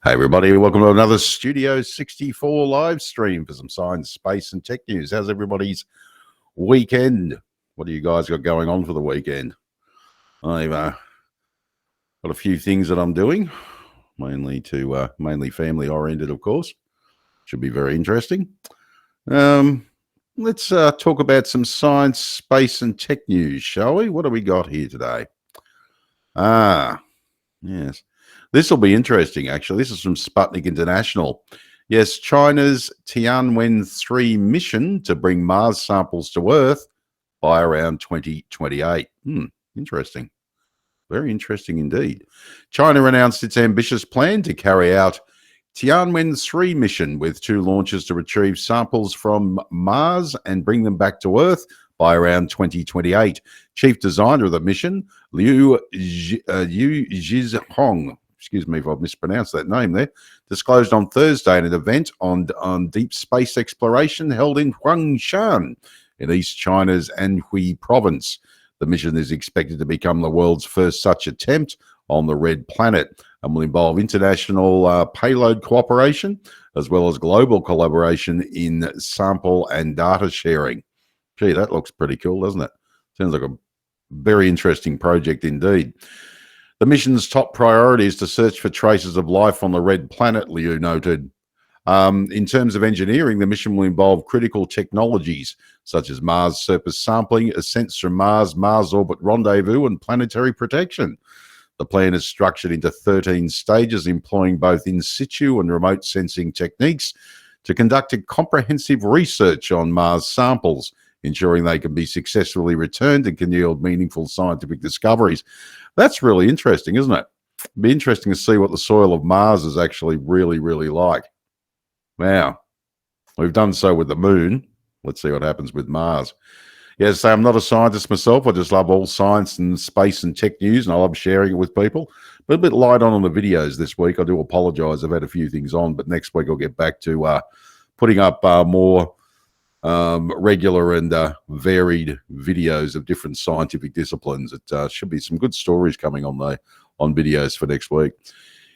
Hey everybody, welcome to another Studio 64 live stream for some science, space and tech news. How's everybody's weekend? What do you guys got going on for the weekend? I've got a few things that I'm doing, mainly family oriented, of course. Should be very interesting. Let's talk about some science, space and tech news, shall we? What do we got here today? Yes. This will be interesting, actually. This is from Sputnik International. Yes, China's Tianwen-3 mission to bring Mars samples to Earth by around 2028. Interesting. Very interesting indeed. China announced its ambitious plan to carry out Tianwen-3 mission with 2 launches to retrieve samples from Mars and bring them back to Earth by around 2028. Chief designer of the mission, Liu Zhizhong, excuse me if I've mispronounced that name there, disclosed on Thursday in an event on deep space exploration held in Huangshan in East China's Anhui province. The mission is expected to become the world's first such attempt on the red planet and will involve international payload cooperation as well as global collaboration in sample and data sharing. Gee, that looks pretty cool, doesn't it? Sounds like a very interesting project indeed. The mission's top priority is to search for traces of life on the red planet, Liu noted. In terms of engineering, the mission will involve critical technologies such as Mars surface sampling, ascents from Mars, Mars orbit rendezvous, and planetary protection. The plan is structured into 13 stages, employing both in situ and remote sensing techniques to conduct a comprehensive research on Mars samples, ensuring they can be successfully returned and can yield meaningful scientific discoveries. That's really interesting, isn't it? It'd be interesting to see what the soil of Mars is actually really, really like. Wow. We've done so with the moon. Let's see what happens with Mars. Yes, I'm not a scientist myself. I just love all science and space and tech news, and I love sharing it with people. But a bit light on the videos this week. I do apologize. I've had a few things on, but next week I'll get back to putting up more regular and varied videos of different scientific disciplines. It should be some good stories coming on videos for next week.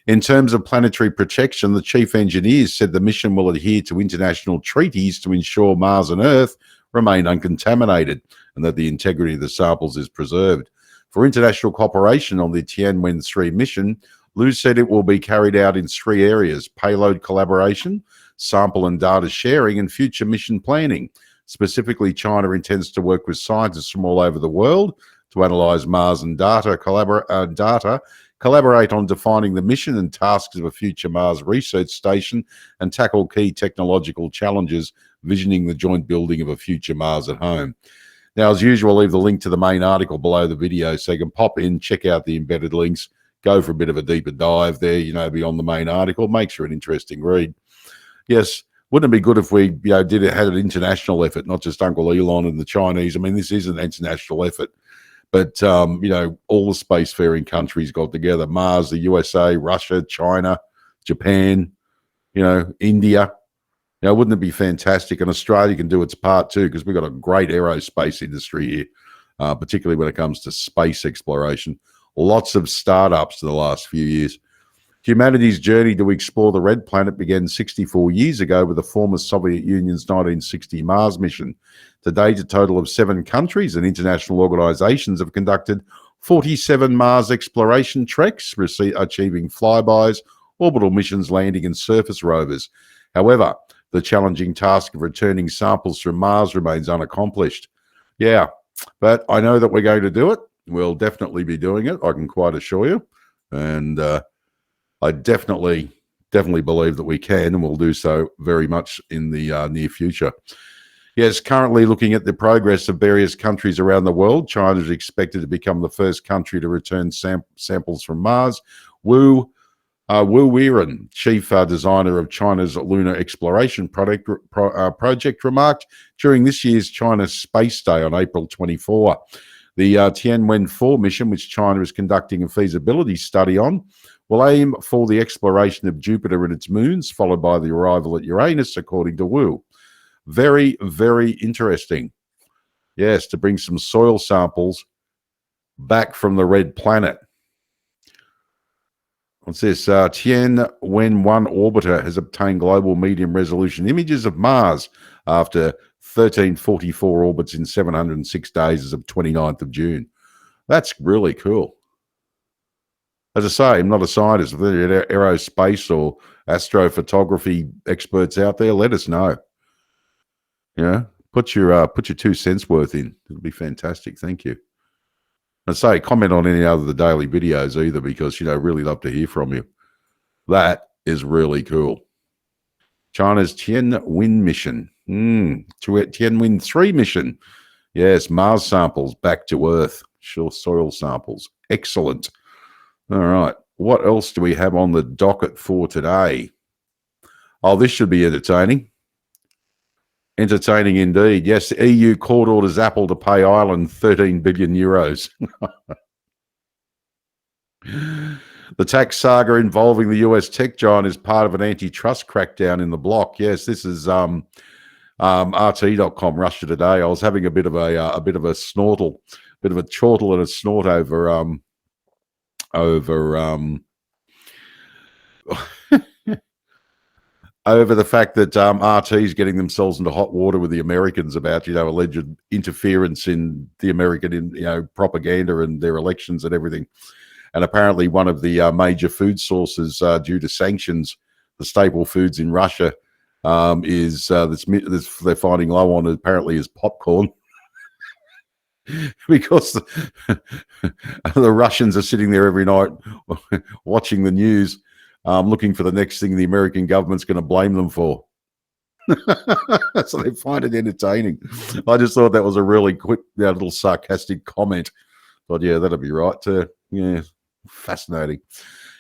In terms of planetary protection, the chief engineers said the mission will adhere to international treaties to ensure Mars and Earth remain uncontaminated and that the integrity of the samples is preserved. For international cooperation on the Tianwen-3 mission, Liu said it will be carried out in 3 areas: payload collaboration, sample and data sharing, and future mission planning. Specifically, China intends to work with scientists from all over the world to analyze Mars and collaborate on defining the mission and tasks of a future Mars research station, and tackle key technological challenges, visioning the joint building of a future Mars at home. Now, as usual, I'll leave the link to the main article below the video so you can pop in, check out the embedded links, go for a bit of a deeper dive there, beyond the main article. Makes for an interesting read. Yes, wouldn't it be good if we had an international effort, not just Uncle Elon and the Chinese? I mean, this is an international effort. But, all the spacefaring countries got together: Mars, the USA, Russia, China, Japan, India. Wouldn't it be fantastic? And Australia can do its part too, because we've got a great aerospace industry here, particularly when it comes to space exploration. Lots of startups in the last few years. Humanity's journey to explore the red planet began 64 years ago with the former Soviet Union's 1960 Mars mission. To date, a total of 7 countries and international organizations have conducted 47 Mars exploration treks, achieving flybys, orbital missions, landing, and surface rovers. However, the challenging task of returning samples from Mars remains unaccomplished. Yeah, but I know that we're going to do it. We'll definitely be doing it, I can quite assure you. And I definitely believe that we can, and will do so very much in the near future. Yes, currently looking at the progress of various countries around the world, China is expected to become the first country to return samples from Mars. Wu Weiren, chief designer of China's lunar exploration project, remarked during this year's China Space Day on April 24. The Tianwen-4 mission, which China is conducting a feasibility study on, will aim for the exploration of Jupiter and its moons, followed by the arrival at Uranus, according to Wu. Very, very interesting. Yes, to bring some soil samples back from the red planet. What's this? Tianwen-1 orbiter has obtained global medium resolution images of Mars after 1344 orbits in 706 days as of 29th of June. That's really cool. As I say, I'm not a scientist. If there are aerospace or astrophotography experts out there, let us know. Yeah, put your 2 cents worth in. It'll be fantastic. Thank you. And say, comment on any other of the daily videos either, because really love to hear from you. That is really cool. China's Tianwen mission. Tianwen 3 mission. Yes, Mars samples back to Earth. Sure, soil samples. Excellent. All right. What else do we have on the docket for today? Oh, this should be entertaining. Entertaining indeed. Yes, the EU court orders Apple to pay Ireland 13 billion euros. The tax saga involving the US tech giant is part of an antitrust crackdown in the bloc. Yes, this is RT.com rushed today. I was having a bit of a snortle, bit of a chortle and a snort over over the fact that RT is getting themselves into hot water with the Americans about alleged interference in the American propaganda and their elections and everything. And apparently one of the major food sources due to sanctions, the staple foods in Russia, is they're finding low on apparently is popcorn. Because the Russians are sitting there every night watching the news, looking for the next thing the American government's going to blame them for. So they find it entertaining. I just thought that was a really quick, little sarcastic comment. But yeah, that'll be right too. Yeah, fascinating.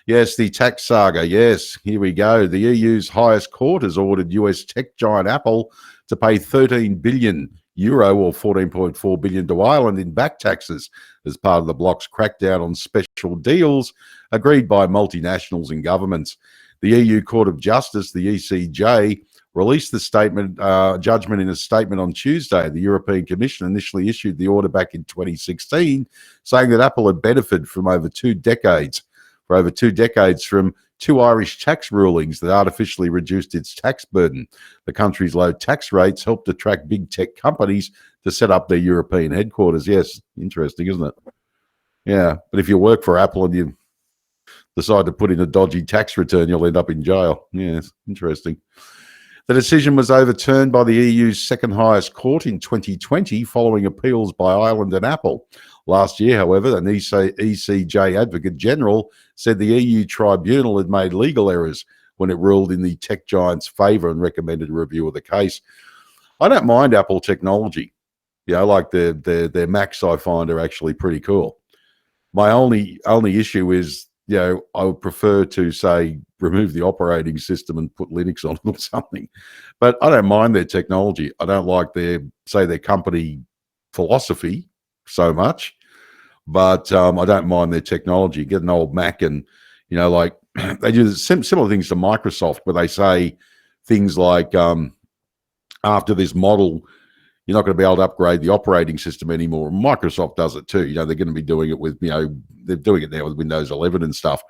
Yes, the tax saga. Yes, here we go. The EU's highest court has ordered US tech giant Apple to pay 13 billion euro or 14.4 billion to Ireland in back taxes as part of the bloc's crackdown on special deals agreed by multinationals and governments. The EU Court of Justice, the ECJ, released the judgment in a statement on Tuesday. The European Commission initially issued the order back in 2016, saying that Apple had benefited from over 2 decades from 2 Irish tax rulings that artificially reduced its tax burden. The country's low tax rates helped attract big tech companies to set up their European headquarters. Yes, interesting, isn't it? Yeah, but if you work for Apple and you decide to put in a dodgy tax return, you'll end up in jail. Yes, interesting. The decision was overturned by the EU's second highest court in 2020 following appeals by Ireland and Apple. Last year, however, an ECJ Advocate General said the EU tribunal had made legal errors when it ruled in the tech giant's favour and recommended a review of the case. I don't mind Apple technology. Like their Macs I find are actually pretty cool. My only issue is, I would prefer to, say, remove the operating system and put Linux on it or something. But I don't mind their technology. I don't like their company philosophy so much. But I don't mind their technology. Get an old Mac and, like they do similar things to Microsoft where they say things like after this model, you're not going to be able to upgrade the operating system anymore. Microsoft does it too. They're going to be doing it with, they're doing it now with Windows 11 and stuff.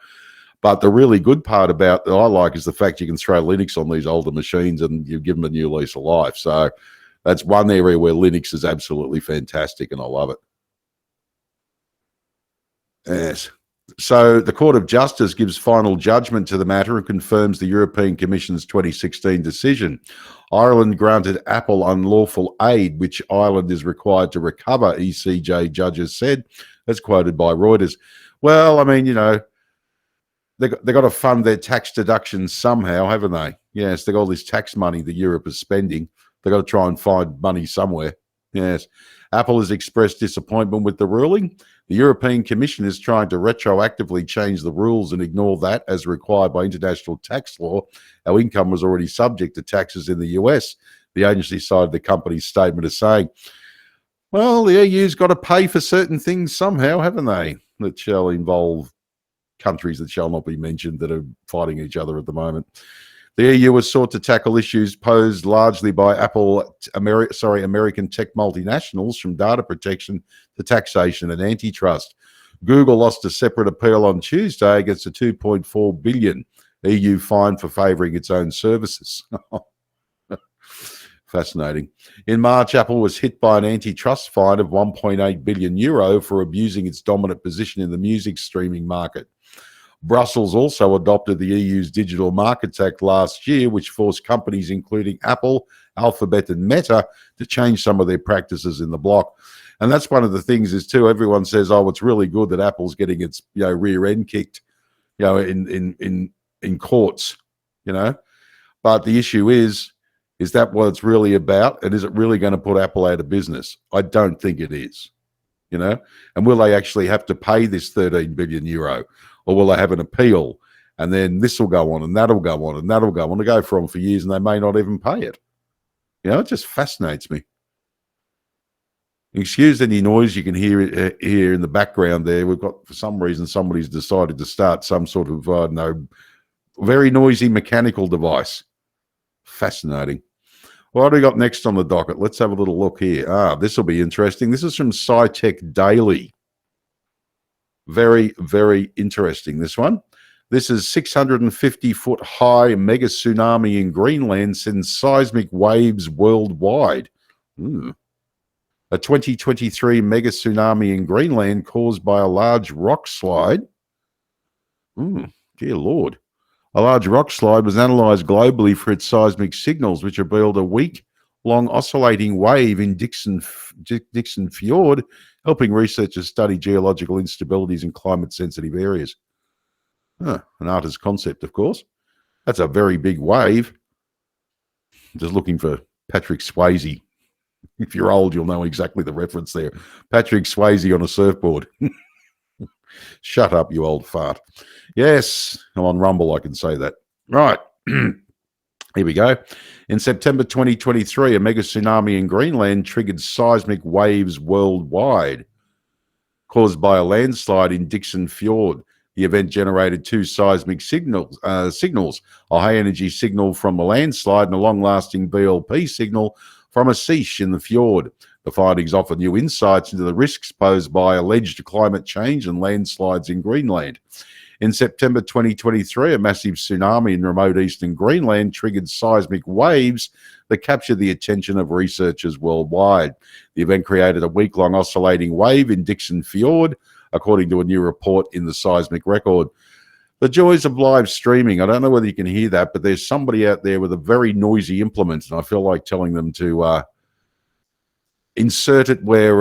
But the really good part about that I like is the fact you can throw Linux on these older machines and you give them a new lease of life. So that's one area where Linux is absolutely fantastic and I love it. Yes. So the Court of Justice gives final judgment to the matter and confirms the European Commission's 2016 decision. Ireland granted Apple unlawful aid, which Ireland is required to recover, ECJ judges said, as quoted by Reuters. Well, I mean, they've got to fund their tax deductions somehow, haven't they? Yes, they've got all this tax money that Europe is spending. They've got to try and find money somewhere. Yes. Apple has expressed disappointment with the ruling. The European Commission is trying to retroactively change the rules and ignore that, as required by international tax law. Our income was already subject to taxes in the US. The agency cited the company's statement as saying, well, the EU's got to pay for certain things somehow, haven't they? That shall involve countries that shall not be mentioned that are fighting each other at the moment. The EU has sought to tackle issues posed largely by American tech multinationals, from data protection to taxation and antitrust. Google lost a separate appeal on Tuesday against a 2.4 billion EU fine for favouring its own services. Fascinating. In March, Apple was hit by an antitrust fine of 1.8 billion euro for abusing its dominant position in the music streaming market. Brussels also adopted the EU's Digital Markets Act last year, which forced companies including Apple, Alphabet and Meta to change some of their practices in the bloc. And that's one of the things is too, everyone says, oh, it's really good that Apple's getting its rear end kicked in courts, But the issue is that what it's really about? And is it really going to put Apple out of business? I don't think it is, And will they actually have to pay this 13 billion euro? Or will they have an appeal? And then this will go on and that'll go on and that'll go on. To go for years and they may not even pay it. It just fascinates me. Excuse any noise you can hear in the background there. We've got, for some reason, somebody's decided to start some sort of, very noisy mechanical device. Fascinating. What do we got next on the docket? Let's have a little look here. This will be interesting. This is from SciTech Daily. Very, very interesting, this one. This is 650-foot high mega tsunami in Greenland sends seismic waves worldwide. A 2023 mega tsunami in Greenland caused by a large rock slide. Dear Lord. A large rock slide was analysed globally for its seismic signals, which revealed a week-long oscillating wave in Dixon Fjord, helping researchers study geological instabilities in climate-sensitive areas. An artist's concept, of course. That's a very big wave. Just looking for Patrick Swayze. If you're old, you'll know exactly the reference there. Patrick Swayze on a surfboard. Shut up, you old fart. Yes, I'm on Rumble, I can say that. Right. Here we go. In September 2023, a mega tsunami in Greenland triggered seismic waves worldwide, caused by a landslide in Dixon Fjord. The event generated two seismic signals, a high-energy signal from a landslide and a long-lasting VLP signal from a seiche in the fjord. The findings offer new insights into the risks posed by alleged climate change and landslides in Greenland. In September 2023, a massive tsunami in remote eastern Greenland triggered seismic waves that captured the attention of researchers worldwide. The event created a week-long oscillating wave in Dixon Fjord, according to a new report in the seismic record. The joys of live streaming. I don't know whether you can hear that, but there's somebody out there with a very noisy implement, and I feel like telling them to insert it where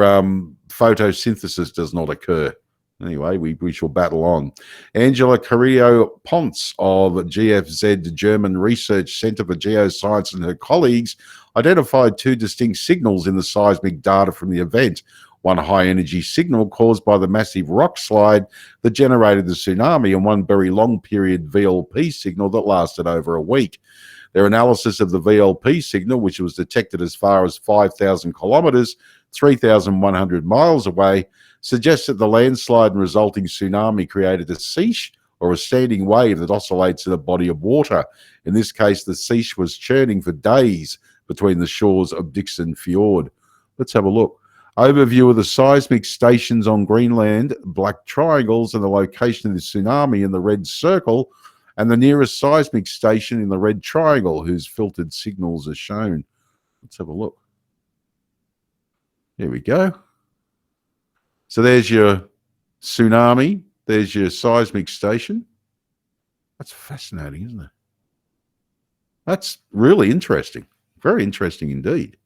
photosynthesis does not occur. Anyway, we shall battle on. Angela Carrillo-Ponce of GFZ German Research Center for Geoscience and her colleagues identified two distinct signals in the seismic data from the event. One high-energy signal caused by the massive rock slide that generated the tsunami, and one very long-period VLP signal that lasted over a week. Their analysis of the VLP signal, which was detected as far as 5,000 kilometers, 3,100 miles away, suggests that the landslide and resulting tsunami created a seiche, or a standing wave that oscillates in a body of water. In this case, the seiche was churning for days between the shores of Dixon Fjord. Let's have a look. Overview of the seismic stations on Greenland, black triangles, and the location of the tsunami in the red circle, and the nearest seismic station in the red triangle, whose filtered signals are shown. Let's have a look. There we go. So there's your tsunami. There's your seismic station. That's fascinating, isn't it? That's really interesting. Very interesting indeed.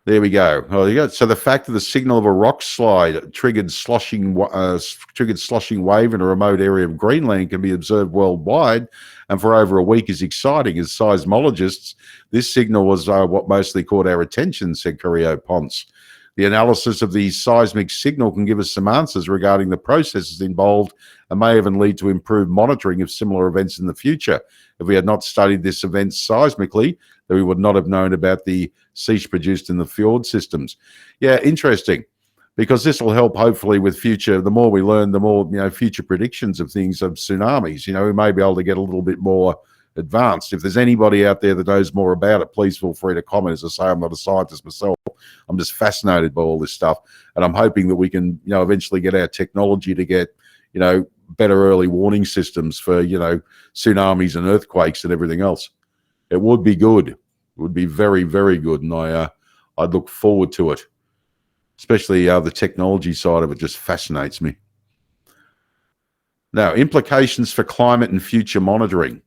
There we go. Oh, there you go. So the fact that the signal of a rock slide triggered sloshing wave in a remote area of Greenland can be observed worldwide and for over a week is exciting. As seismologists, this signal was what mostly caught our attention, said Carrillo-Ponce. The analysis of the seismic signal can give us some answers regarding the processes involved and may even lead to improved monitoring of similar events in the future. If we had not studied this event seismically, then we would not have known about the seiche produced in the fjord systems. Yeah, interesting, because this will help hopefully with future, the more we learn, the more, future predictions of things, of tsunamis. We may be able to get a little bit more advanced. If there's anybody out there that knows more about it, please feel free to comment. As I say, I'm not a scientist myself, I'm just fascinated by all this stuff, and I'm hoping that we can, eventually get our technology to get, better early warning systems for, tsunamis and earthquakes and everything else. It would be good. It would be very, very good, and I'd look forward to it. Especially the technology side of it just fascinates me. Now, implications for climate and future monitoring.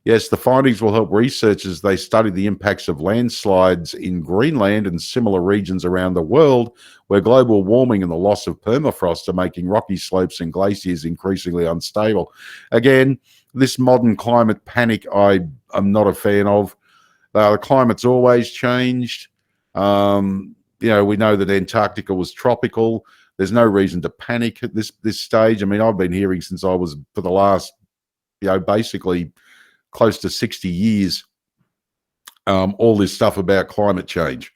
Yes, the findings will help researchers as they study the impacts of landslides in Greenland and similar regions around the world where global warming and the loss of permafrost are making rocky slopes and glaciers increasingly unstable. Again, this modern climate panic I'm not a fan of. The climate's always changed. We know that Antarctica was tropical. There's no reason to panic at this stage. I mean, I've been hearing since I was, for the last, basically close to 60 years, all this stuff about climate change.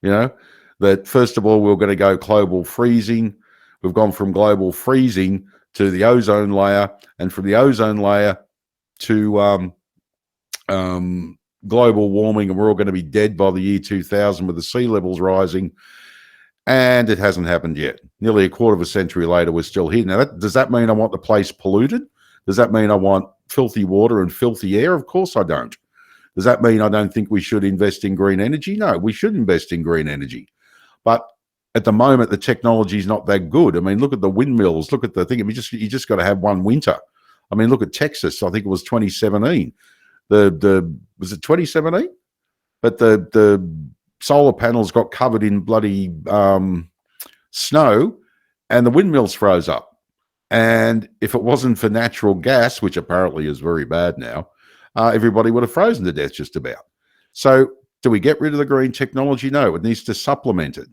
That first of all, we're going to go global freezing. We've gone from global freezing to the ozone layer, and from the ozone layer to global warming, and we're all going to be dead by the year 2000 with the sea levels rising. And it hasn't happened yet. Nearly a quarter of a century later, we're still here. Now, does that mean I want the place polluted? Does that mean I want filthy water and filthy air? Of course I don't. Does that mean I don't think we should invest in green energy? No, we should invest in green energy. But at the moment, the technology is not that good. I mean, look at the windmills. Look at the thing. I mean, you just got to have one winter. I mean, look at Texas. I think it was 2017. Was it 2017? But the solar panels got covered in bloody snow, and the windmills froze up. And if it wasn't for natural gas, which apparently is very bad now, everybody would have frozen to death just about. So do we get rid of the green technology? No, it needs to supplement it.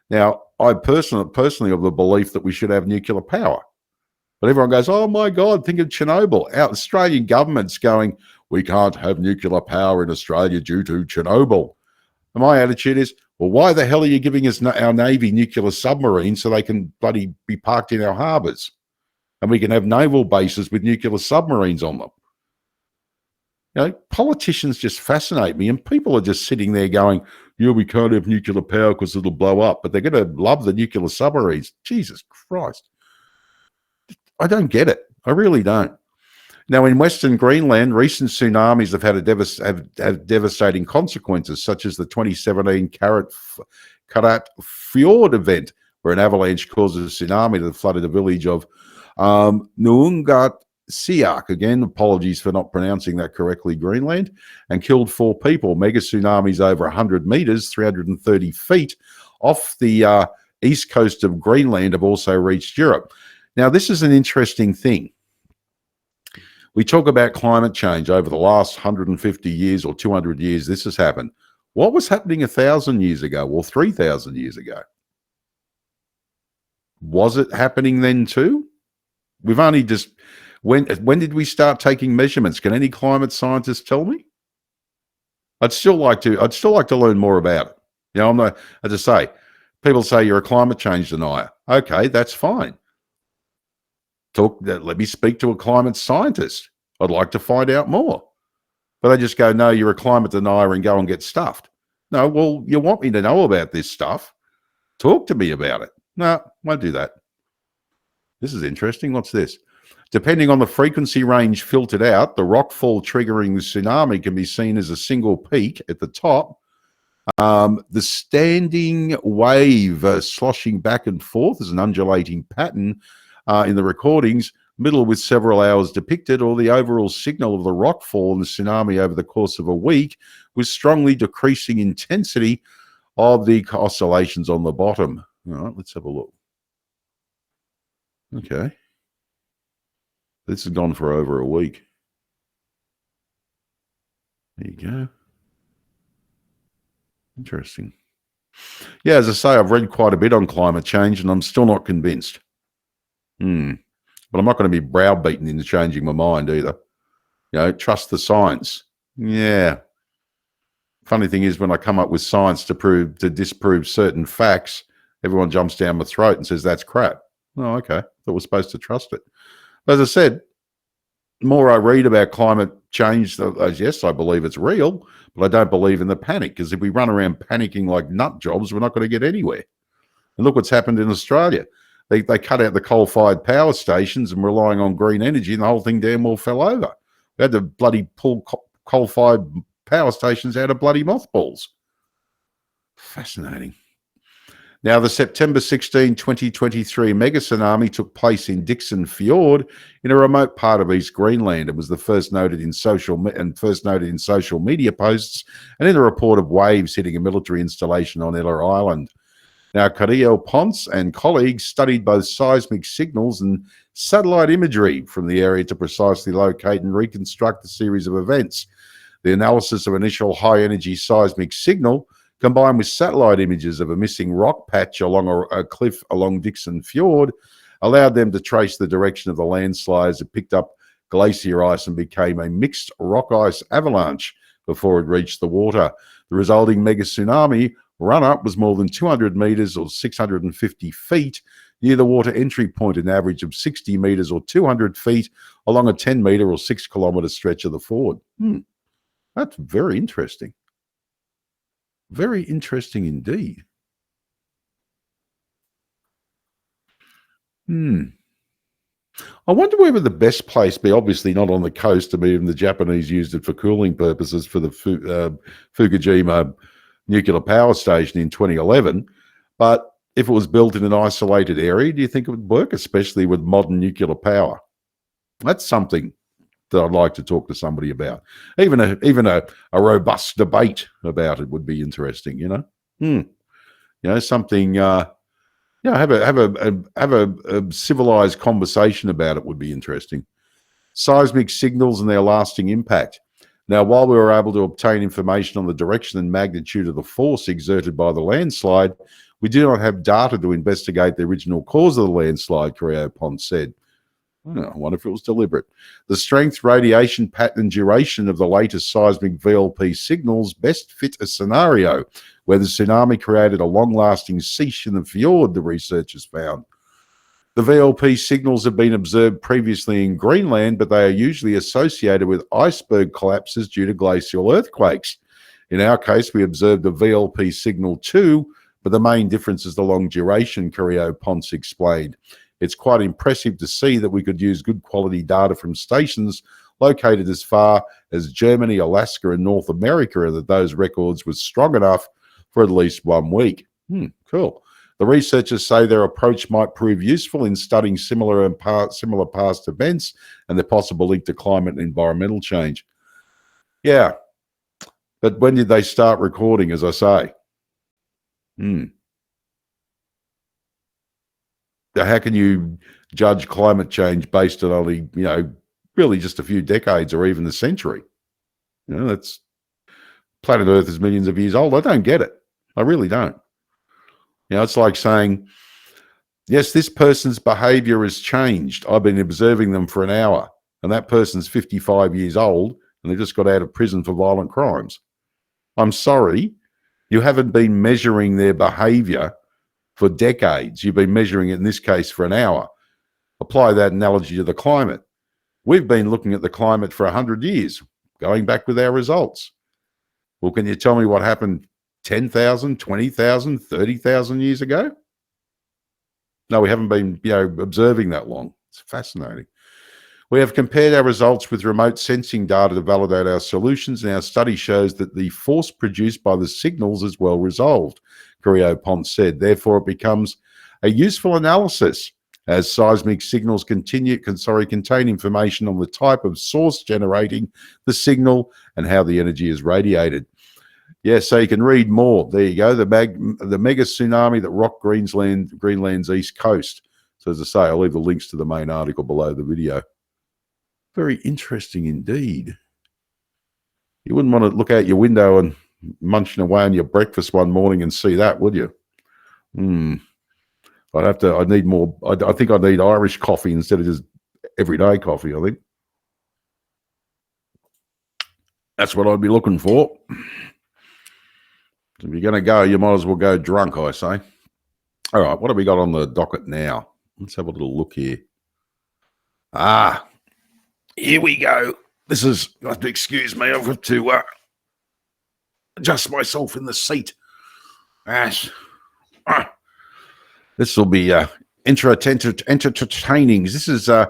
Now, I personally of the belief that we should have nuclear power. But everyone goes, oh my God, think of Chernobyl. Our Australian government's going, we can't have nuclear power in Australia due to Chernobyl. And my attitude is, well, why the hell are you giving us our Navy nuclear submarines so they can bloody be parked in our harbours? And we can have naval bases with nuclear submarines on them. Politicians just fascinate me, and people are just sitting there going, yeah, we can't have nuclear power because it'll blow up, but they're going to love the nuclear submarines. Jesus Christ. I don't get it. I really don't. Now, in Western Greenland, recent tsunamis have had devastating consequences, such as the 2017 Karat Fjord event, where an avalanche caused a tsunami that flooded the village of Nuungat Siak, again, apologies for not pronouncing that correctly, Greenland, and killed 4 people. Megatsunamis over 100 meters, 330 feet, off the east coast of Greenland have also reached Europe. Now, this is an interesting thing. We talk about climate change over the last 150 years or 200 years. This has happened. What was happening 1,000 years ago or 3,000 years ago? Was it happening then too? We've only just... When did we start taking measurements? Can any climate scientist tell me? I'd still like to learn more about it. I'm not, as I say, people say you're a climate change denier. Okay, that's fine. Let me speak to a climate scientist. I'd like to find out more. But they just go, no, you're a climate denier, and go and get stuffed. No, well, you want me to know about this stuff. Talk to me about it. No, won't do that. This is interesting. What's this? Depending on the frequency range filtered out, the rockfall triggering the tsunami can be seen as a single peak at the top. The standing wave sloshing back and forth is an undulating pattern in the recordings, middle with several hours depicted, or the overall signal of the rockfall and the tsunami over the course of a week with strongly decreasing intensity of the oscillations on the bottom. All right, let's have a look. Okay. This has gone for over a week. There you go. Interesting. Yeah, as I say, I've read quite a bit on climate change, and I'm still not convinced. But I'm not going to be browbeaten into changing my mind either. Trust the science. Yeah. Funny thing is, when I come up with science to disprove certain facts, everyone jumps down my throat and says that's crap. Oh, okay. Thought we're supposed to trust it. As I said, the more I read about climate change. Yes, I believe it's real, but I don't believe in the panic, because if we run around panicking like nut jobs, we're not going to get anywhere. And look what's happened in Australia. They cut out the coal-fired power stations and relying on green energy, and the whole thing damn well fell over. We had to bloody pull coal-fired power stations out of bloody mothballs. Fascinating. Now, the September 16, 2023 Megatsunami took place in Dixon Fjord in a remote part of East Greenland. It was the first noted in social media posts and in a report of waves hitting a military installation on Eller Island. Now, Carrillo Ponce and colleagues studied both seismic signals and satellite imagery from the area to precisely locate and reconstruct the series of events. The analysis of initial high-energy seismic signal, combined with satellite images of a missing rock patch along a cliff along Dixon Fjord, allowed them to trace the direction of the landslides that picked up glacier ice and became a mixed rock ice avalanche before it reached the water. The resulting megatsunami run-up was more than 200 meters or 650 feet near the water entry point, an average of 60 meters or 200 feet along a 10-meter or 6-kilometer stretch of the fjord. That's very interesting. Very interesting indeed. I wonder where would the best place be. Obviously not on the coast. I mean, even the Japanese used it for cooling purposes for the Fukushima nuclear power station in 2011. But if it was built in an isolated area, do you think it would work, especially with modern nuclear power? That's something that I'd like to talk to somebody about. Even a robust debate about it would be interesting, you know. Something have a civilized conversation about it would be interesting. Seismic signals and their lasting impact. Now, while we were able to obtain information on the direction and magnitude of the force exerted by the landslide, we do not have data to investigate the original cause of the landslide, Carrillo Ponce said. I wonder if it was deliberate. The strength, radiation pattern, and duration of the latest seismic VLP signals best fit a scenario where the tsunami created a long-lasting seiche in the fjord, the researchers found. The VLP signals have been observed previously in Greenland, but they are usually associated with iceberg collapses due to glacial earthquakes. In our case, we observed a VLP signal too, but the main difference is the long duration, Carrillo Ponce explained. It's quite impressive to see that we could use good quality data from stations located as far as Germany, Alaska, and North America, and that those records were strong enough for at least 1 week. Cool. The researchers say their approach might prove useful in studying similar past events and the possible link to climate and environmental change. Yeah. But when did they start recording, as I say? How can you judge climate change based on only, really just a few decades or even a century? That's planet Earth is millions of years old. I don't get it. I really don't. It's like saying, yes, this person's behavior has changed. I've been observing them for an hour, and that person's 55 years old, and they just got out of prison for violent crimes. I'm sorry, you haven't been measuring their behavior for decades. You've been measuring it, in this case, for an hour. Apply that analogy to the climate. We've been looking at the climate for 100 years, going back with our results. Well, can you tell me what happened 10,000, 20,000, 30,000 years ago? No, we haven't been, observing that long. It's fascinating. We have compared our results with remote sensing data to validate our solutions, and our study shows that the force produced by the signals is well resolved, Carrillo Ponce said. Therefore, it becomes a useful analysis as seismic signals contain information on the type of source generating the signal and how the energy is radiated. Yes, so you can read more. There you go. The mega tsunami that rocked Greenland's east coast. So as I say, I'll leave the links to the main article below the video. Very interesting indeed. You wouldn't want to look out your window and munching away on your breakfast one morning and see that, would you? I need more. I think I need Irish coffee instead of just everyday coffee, I think. That's what I'd be looking for. If you're going to go, you might as well go drunk, I say. All right, what have we got on the docket now? Let's have a little look here. Here we go. This is, excuse me, I've got to adjust myself in the seat. Yes. This will be entertaining. This is an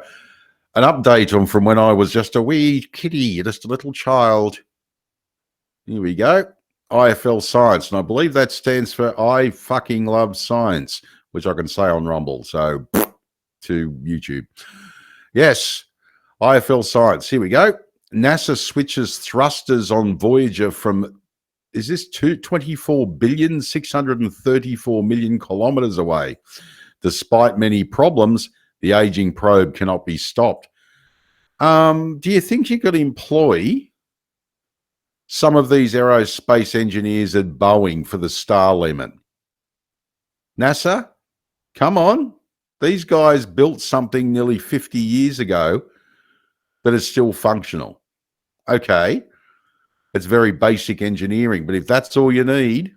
update on from when I was just a wee kitty, just a little child. Here we go. IFL Science, and I believe that stands for I fucking love science, which I can say on Rumble. So to YouTube. Yes, IFL Science. Here we go. NASA switches thrusters on Voyager from, is this 24,634,000,000 kilometers away? Despite many problems, the aging probe cannot be stopped. Do you think you could employ some of these aerospace engineers at Boeing for the star limit? NASA, come on. These guys built something nearly 50 years ago that is still functional. Okay, it's very basic engineering, but if that's all you need,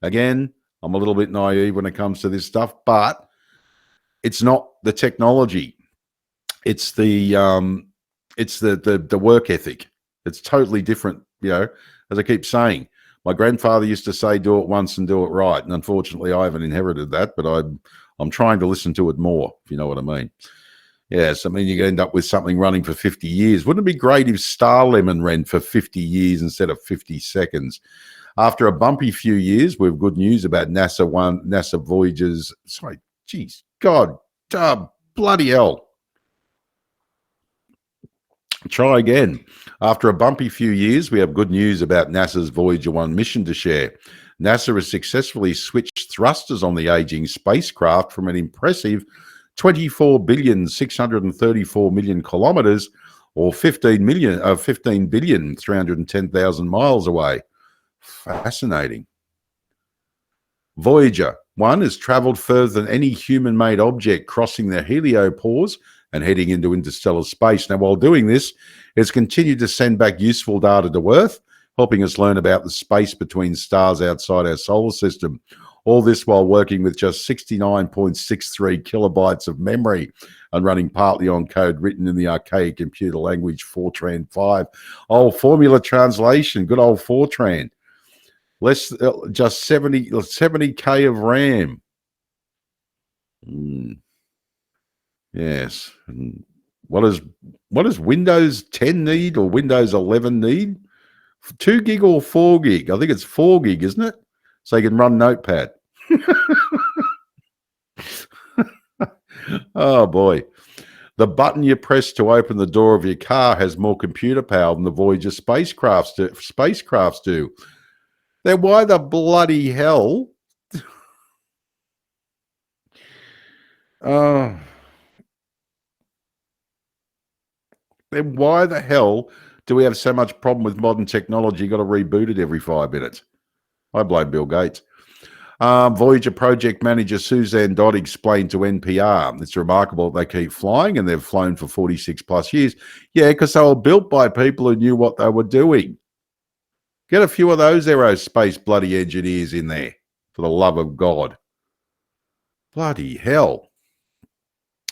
again, I'm a little bit naive when it comes to this stuff, but it's not the technology. It's the work ethic. It's totally different, as I keep saying. My grandfather used to say, do it once and do it right. And unfortunately, I haven't inherited that, but I'm trying to listen to it more, if you know what I mean. Yes, I mean, you end up with something running for 50 years. Wouldn't it be great if Star Lemon ran for 50 years instead of 50 seconds? After a bumpy few years, we have good news about NASA Voyager's, sorry, geez, God, bloody hell. Try again. After a bumpy few years, we have good news about NASA's Voyager 1 mission to share. NASA has successfully switched thrusters on the aging spacecraft from an impressive 24,634,000,000 kilometers, or 15,310,000 miles away. Fascinating. Voyager 1 has traveled further than any human-made object, crossing the heliopause and heading into interstellar space. Now, while doing this, it's continued to send back useful data to Earth, helping us learn about the space between stars outside our solar system. All this while working with just 69.63 kilobytes of memory and running partly on code written in the archaic computer language Fortran 5. Old formula translation, good old Fortran. Just 70K of RAM. Yes. What does Windows 10 need or Windows 11 need? 2 gig or 4 gig? I think it's 4 gig, isn't it? So you can run Notepad. Oh, boy. The button you press to open the door of your car has more computer power than the Voyager spacecrafts do. Then why the bloody hell? Then why the hell do we have so much problem with modern technology? You got to reboot it every 5 minutes. I blame Bill Gates. Voyager project manager Suzanne Dodd explained to NPR, it's remarkable that they keep flying and they've flown for 46 plus years. Yeah, because they were built by people who knew what they were doing. Get a few of those aerospace bloody engineers in there, for the love of God. Bloody hell.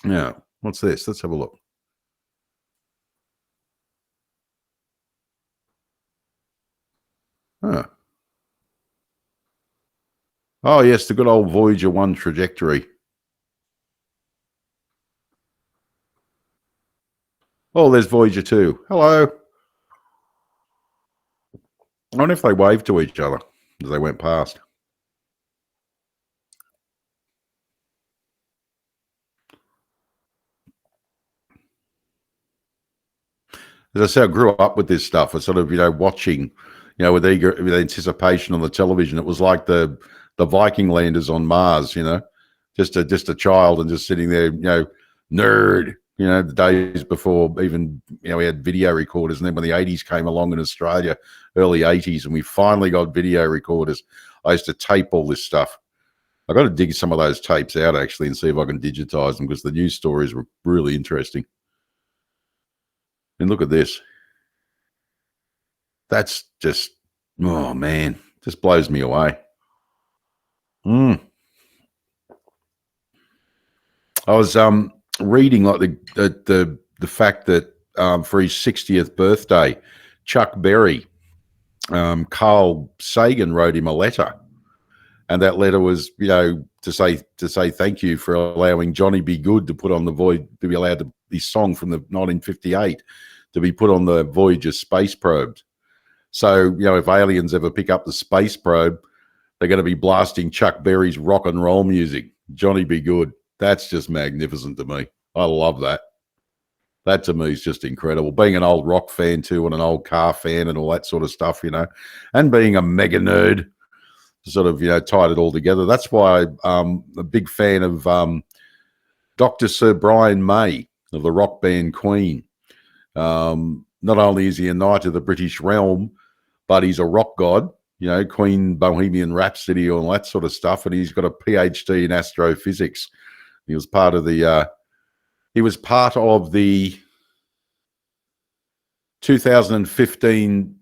Now, what's this? Let's have a look. Huh. Oh, yes, the good old Voyager 1 trajectory. Oh, there's Voyager 2. Hello. I wonder if they waved to each other as they went past. As I said, I grew up with this stuff. I sort of, watching, with anticipation on the television. It was like the Viking landers on Mars, just a child and just sitting there, nerd, the days before even, we had video recorders. And then when the 80s came along in Australia, early 80s, and we finally got video recorders, I used to tape all this stuff. I got to dig some of those tapes out actually and see if I can digitize them, because the news stories were really interesting. And look at this. That's just, oh man, just blows me away. I was reading like the fact that for his 60th birthday. Chuck Berry, Carl Sagan wrote him a letter, and that letter was, to say thank you for allowing Johnny B. Good to put on the Voyager, to be allowed to, his song from the 1958 to be put on the Voyager space probe. So, if aliens ever pick up the space probe, they're going to be blasting Chuck Berry's rock and roll music. Johnny B. Good. That's just magnificent to me. I love that. That to me is just incredible. Being an old rock fan too, and an old car fan and all that sort of stuff, and being a mega nerd, sort of, tied it all together. That's why I'm a big fan of Dr. Sir Brian May of the rock band Queen. Not only is he a knight of the British realm, but he's a rock god, Queen, Bohemian Rhapsody, all that sort of stuff. And he's got a PhD in astrophysics. He was part of the 2015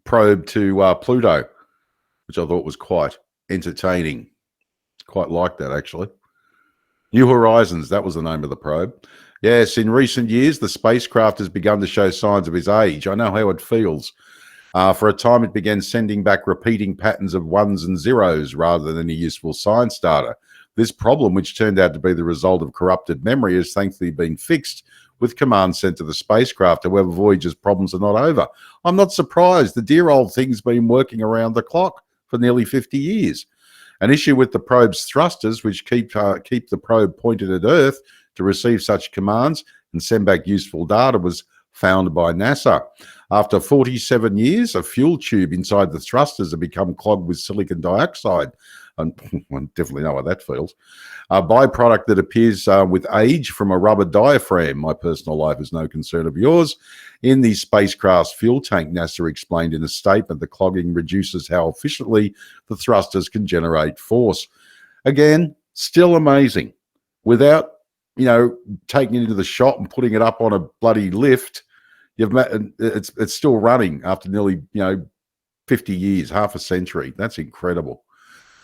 probe to Pluto, which I thought was quite entertaining. Quite like that, actually. New Horizons, that was the name of the probe. Yes, in recent years, the spacecraft has begun to show signs of its age. I know how it feels. For a time, it began sending back repeating patterns of ones and zeros rather than any useful science data. This problem, which turned out to be the result of corrupted memory, has thankfully been fixed with commands sent to the spacecraft. However, Voyager's problems are not over. I'm not surprised. The dear old thing's been working around the clock for nearly 50 years. An issue with the probe's thrusters, which keep the probe pointed at Earth to receive such commands and send back useful data, was found by NASA. After 47 years, a fuel tube inside the thrusters had become clogged with silicon dioxide. And I definitely know how that feels. A byproduct that appears with age from a rubber diaphragm. My personal life is no concern of yours. In the spacecraft's fuel tank, NASA explained in a statement, the clogging reduces how efficiently the thrusters can generate force. Again, still amazing. Without, taking it into the shop and putting it up on a bloody lift, it's still running after nearly, 50 years, half a century. That's incredible.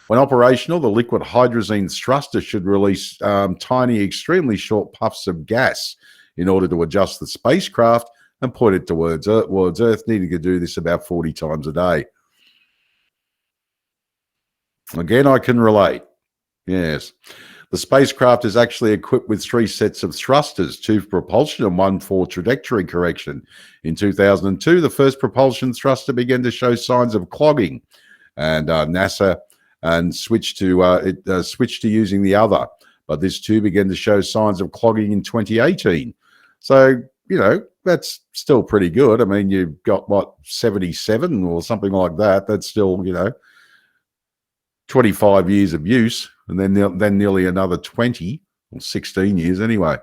When operational, the liquid hydrazine thruster should release tiny, extremely short puffs of gas in order to adjust the spacecraft and point it towards Earth, needing to do this about 40 times a day. Again, I can relate. Yes. The spacecraft is actually equipped with 3 sets of thrusters, 2 for propulsion and 1 for trajectory correction. In 2002, the first propulsion thruster began to show signs of clogging, and NASA switched to using the other. But this too began to show signs of clogging in 2018. So, that's still pretty good. I mean, you've got, 77 or something like that. That's still, 25 years of use, and then nearly another 20 or 16 years anyway.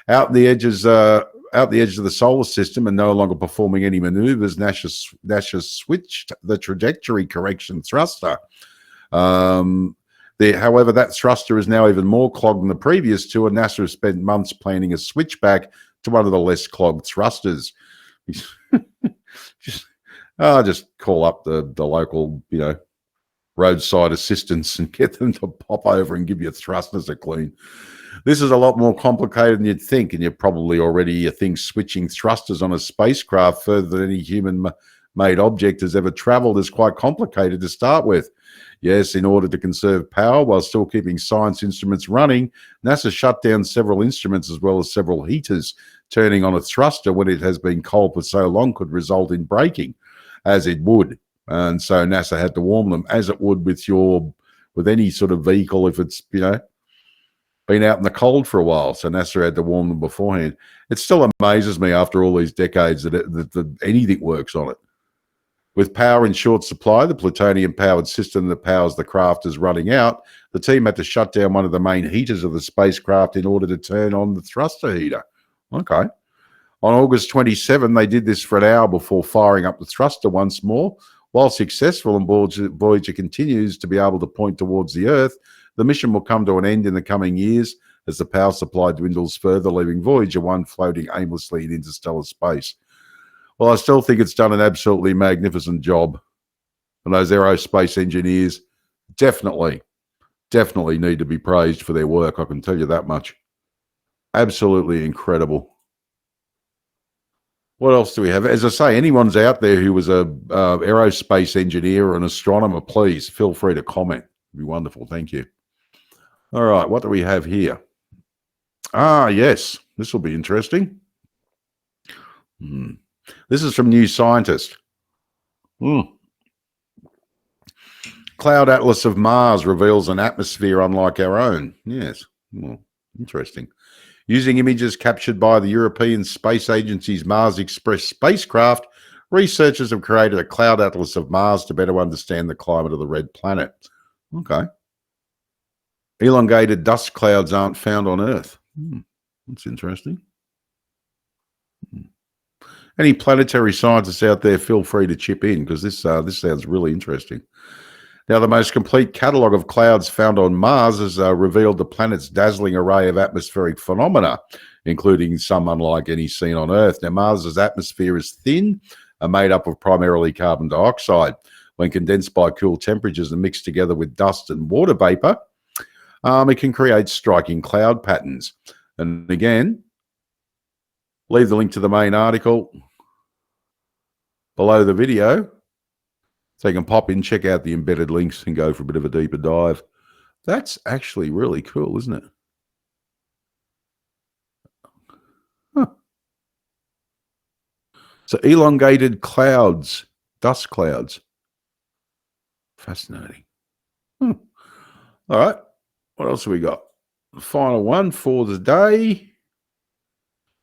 Out the edges of the solar system and no longer performing any maneuvers, NASA switched the trajectory correction thruster. However, that thruster is now even more clogged than the previous 2, and NASA has spent months planning a switchback to one of the less clogged thrusters. just call up the local, roadside assistance and get them to pop over and give your thrusters a clean. This is a lot more complicated than you'd think, and you're probably already switching thrusters on a spacecraft further than any human-made object has ever traveled is quite complicated to start with. Yes, in order to conserve power while still keeping science instruments running, NASA shut down several instruments as well as several heaters. Turning on a thruster when it has been cold for so long could result in breaking, as it would. And so NASA had to warm them, as it would with any sort of vehicle if it's, been out in the cold for a while. So NASA had to warm them beforehand. It still amazes me after all these decades that anything works on it. With power in short supply, the plutonium-powered system that powers the craft is running out. The team had to shut down one of the main heaters of the spacecraft in order to turn on the thruster heater. Okay. On August 27, they did this for an hour before firing up the thruster once more. While successful and Voyager continues to be able to point towards the Earth, the mission will come to an end in the coming years as the power supply dwindles further, leaving Voyager 1 floating aimlessly in interstellar space. Well, I still think it's done an absolutely magnificent job. And those aerospace engineers definitely need to be praised for their work. I can tell you that much. Absolutely incredible. What else do we have? As I say, anyone's out there who was a aerospace engineer or an astronomer, please feel free to comment. It'd be wonderful. Thank you. All right, what do we have here? Ah, yes, this will be interesting. This is from New Scientist. Cloud Atlas of Mars reveals an atmosphere unlike our own. Yes, well, interesting. Using images captured by the European Space Agency's Mars Express spacecraft, researchers have created a cloud atlas of Mars to better understand the climate of the red planet. Okay. Elongated dust clouds aren't found on Earth. That's interesting. Any planetary scientists out there, feel free to chip in, because this sounds really interesting. Now, the most complete catalogue of clouds found on Mars has revealed the planet's dazzling array of atmospheric phenomena, including some unlike any seen on Earth. Now, Mars's atmosphere is thin and made up of primarily carbon dioxide. When condensed by cool temperatures and mixed together with dust and water vapor, it can create striking cloud patterns. And again, leave the link to the main article below the video, so you can pop in, check out the embedded links and go for a bit of a deeper dive. That's actually really cool, isn't it? Huh. So elongated clouds, dust clouds. Fascinating. All right. What else have we got? The final one for the day.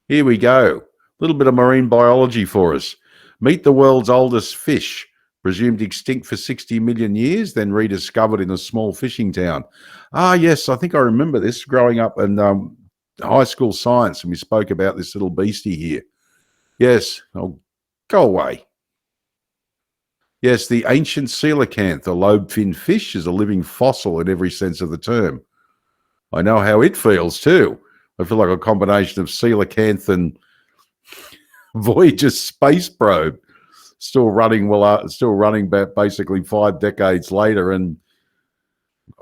Here we go. A little bit of marine biology for us. Meet the world's oldest fish, presumed extinct for 60 million years, then rediscovered in a small fishing town. Ah, yes, I think I remember this growing up in high school science, and we spoke about this little beastie here. Yes, oh, go away. Yes, the ancient coelacanth, a lobe-finned fish, is a living fossil in every sense of the term. I know how it feels too. I feel like a combination of coelacanth and Voyager space probe, still running basically 5 decades later, and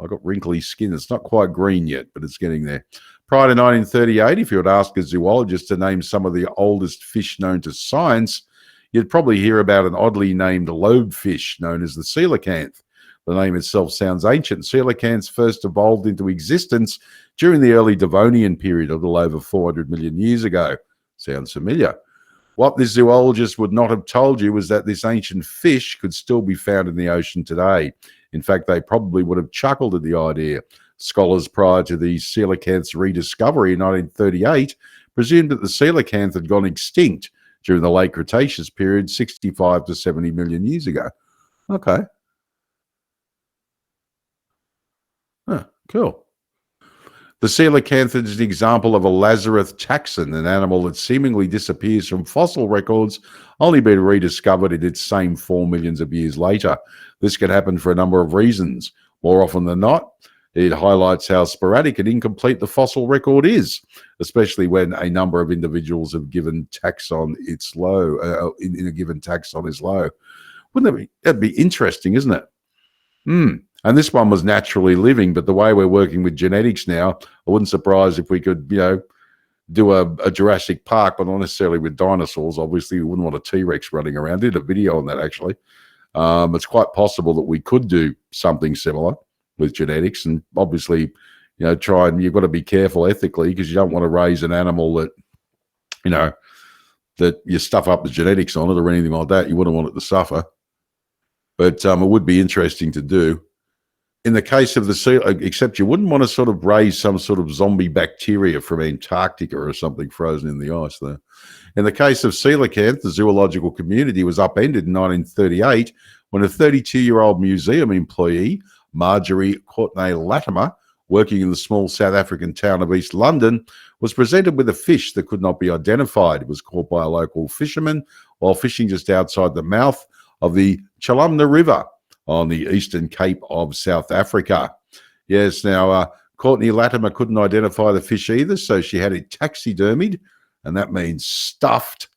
I got wrinkly skin. It's not quite green yet, but it's getting there. Prior to 1938, if you would ask a zoologist to name some of the oldest fish known to science, you'd probably hear about an oddly named lobefish known as the coelacanth. The name itself sounds ancient. Coelacanths first evolved into existence during the early Devonian period, a little over 400 million years ago. Sounds familiar. What this zoologist would not have told you was that this ancient fish could still be found in the ocean today. In fact, they probably would have chuckled at the idea. Scholars prior to the coelacanth's rediscovery in 1938 presumed that the coelacanth had gone extinct during the late Cretaceous period, 65 to 70 million years ago. Okay. Huh, cool. The coelacanth is an example of a Lazarus taxon, an animal that seemingly disappears from fossil records, only been rediscovered in its same form millions of years later. This can happen for a number of reasons. More often than not, it highlights how sporadic and incomplete the fossil record is, especially when a number of individuals have given taxon its low, in a given taxon is low. Wouldn't that'd be interesting, isn't it? And this one was naturally living, but the way we're working with genetics now, I wouldn't surprise if we could, do a Jurassic Park, but not necessarily with dinosaurs. Obviously, we wouldn't want a T-Rex running around. I did a video on that, actually. It's quite possible that we could do something similar with genetics, and obviously, you've got to be careful ethically, because you don't want to raise an animal that, that you stuff up the genetics on it or anything like that. You wouldn't want it to suffer. But it would be interesting to do. In the case of the seal, except you wouldn't want to sort of raise some sort of zombie bacteria from Antarctica or something frozen in the ice there. In the case of coelacanth, the zoological community was upended in 1938 when a 32-year-old museum employee, Marjorie Courtenay-Latimer, working in the small South African town of East London, was presented with a fish that could not be identified. It was caught by a local fisherman while fishing just outside the mouth of the Chalumna River on the eastern Cape of South Africa. Yes, now, Courtenay-Latimer couldn't identify the fish either, so she had it taxidermied, and that means stuffed,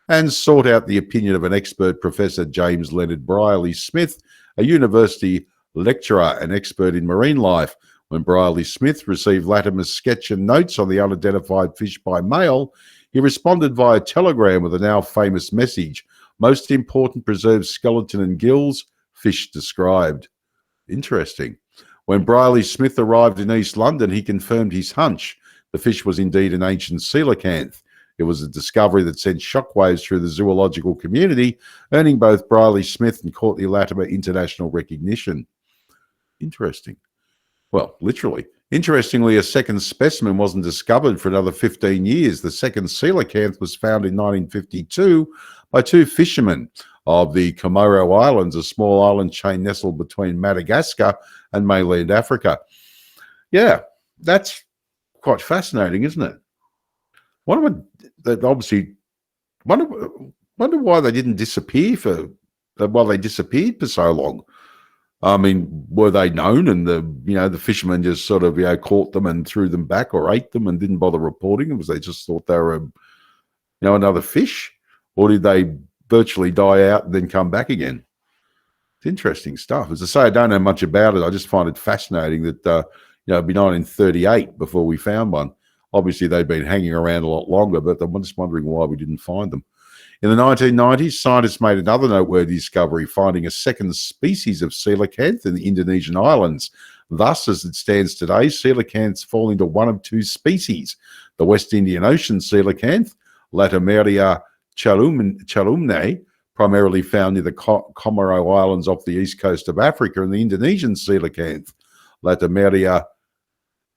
and sought out the opinion of an expert Professor James Leonard Brierley-Smith, a university lecturer and expert in marine life. When Brierley-Smith received Latimer's sketch and notes on the unidentified fish by mail, He responded via telegram with a now famous message. Most important, preserved skeleton and gills, fish described. Interesting. When Briley Smith arrived in East London, he confirmed his hunch. The fish was indeed an ancient coelacanth. It was a discovery that sent shockwaves through the zoological community, earning both Briley Smith and Courtney Latimer international recognition. Interesting. Well, literally. Interestingly, a second specimen wasn't discovered for another 15 years. The second coelacanth was found in 1952 by two fishermen of the Comoro Islands, a small island chain nestled between Madagascar and mainland Africa. Yeah, that's quite fascinating, isn't it? Wonder why they didn't disappear they disappeared for so long. I mean, were they known and the fishermen just sort of caught them and threw them back or ate them and didn't bother reporting them because they just thought they were another fish, or did they virtually die out and then come back again? It's interesting stuff. As I say, I don't know much about it. I just find it fascinating that it'd be 1938 before we found one. Obviously, they've been hanging around a lot longer, but I'm just wondering why we didn't find them. In the 1990s, scientists made another noteworthy discovery, finding a second species of coelacanth in the Indonesian islands. Thus, as it stands today, coelacanths fall into one of two species: the West Indian Ocean coelacanth, Latimeria chalumnae, primarily found near the Comoro Islands off the east coast of Africa, and the Indonesian coelacanth, Latimeria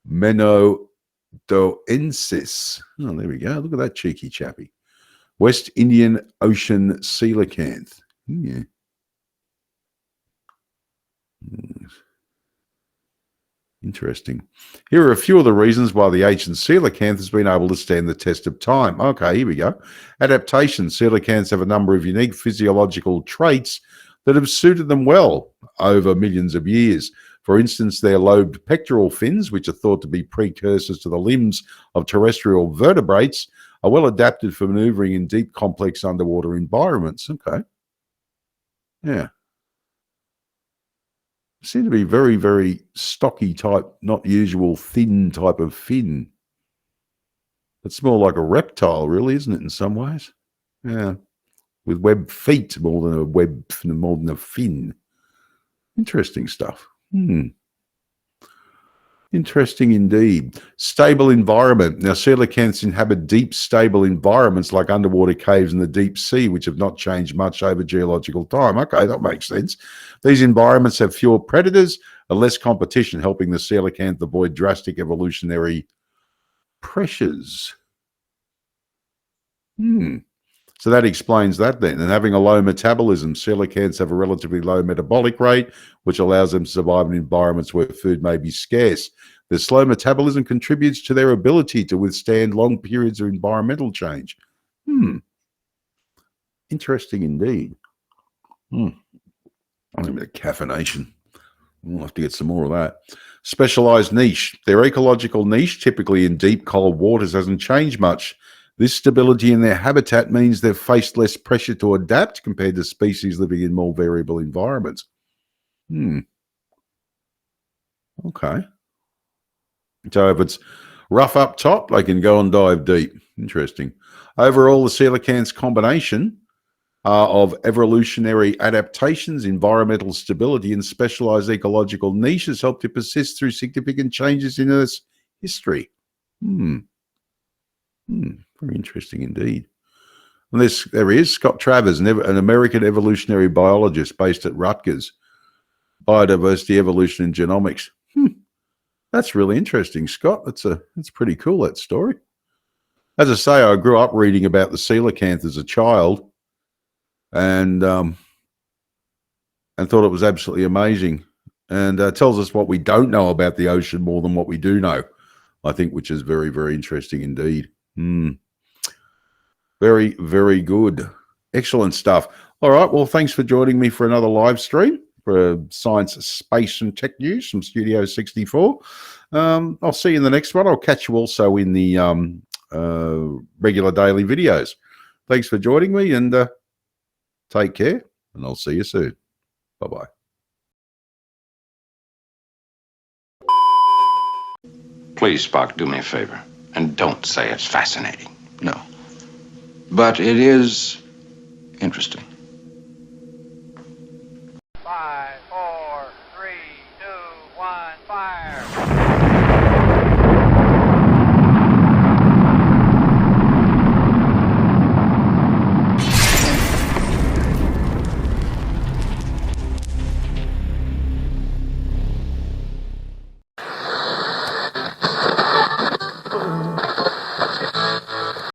menodoensis. Oh, there we go. Look at that cheeky chappy. West Indian Ocean coelacanth. Yeah. Interesting. Here are a few of the reasons why the ancient coelacanth has been able to stand the test of time. Okay, here we go. Adaptation. Coelacanths have a number of unique physiological traits that have suited them well over millions of years. For instance, their lobed pectoral fins, which are thought to be precursors to the limbs of terrestrial vertebrates, are well adapted for maneuvering in deep, complex underwater environments. Okay. Yeah. Seem to be very, very stocky type, not usual thin type of fin. It's more like a reptile, really, isn't it, in some ways? Yeah. With webbed feet more than a fin. Interesting stuff. Interesting indeed. Stable environment. Now, coelacanths inhabit deep, stable environments like underwater caves in the deep sea, which have not changed much over geological time. Okay, that makes sense. These environments have fewer predators and less competition, helping the coelacanth avoid drastic evolutionary pressures. So that explains that then. And having a low metabolism, coelacanths have a relatively low metabolic rate, which allows them to survive in environments where food may be scarce. Their slow metabolism contributes to their ability to withstand long periods of environmental change. Interesting indeed. A bit of caffeination. We'll have to get some more of that. Specialized niche. Their ecological niche, typically in deep, cold waters, hasn't changed much. This stability in their habitat means they've faced less pressure to adapt compared to species living in more variable environments. Okay. So if it's rough up top, they can go and dive deep. Interesting. Overall, the coelacanth's combination of evolutionary adaptations, environmental stability, and specialized ecological niches helped it persist through significant changes in Earth's history. Very interesting indeed. And there he is, Scott Travers, an American evolutionary biologist based at Rutgers. Biodiversity, evolution, and genomics. That's really interesting, Scott. That's pretty cool, that story. As I say, I grew up reading about the coelacanth as a child, and thought it was absolutely amazing. And tells us what we don't know about the ocean more than what we do know, I think, which is very, very interesting indeed. Very, very good. Excellent stuff. All right. Well, thanks for joining me for another live stream for Science, Space and Tech News from Studio 64. I'll see you in the next one. I'll catch you also in the regular daily videos. Thanks for joining me, and take care, and I'll see you soon. Bye-bye. Please, Spock, do me a favor, and don't say it's fascinating. No. But it is interesting. 5, 4,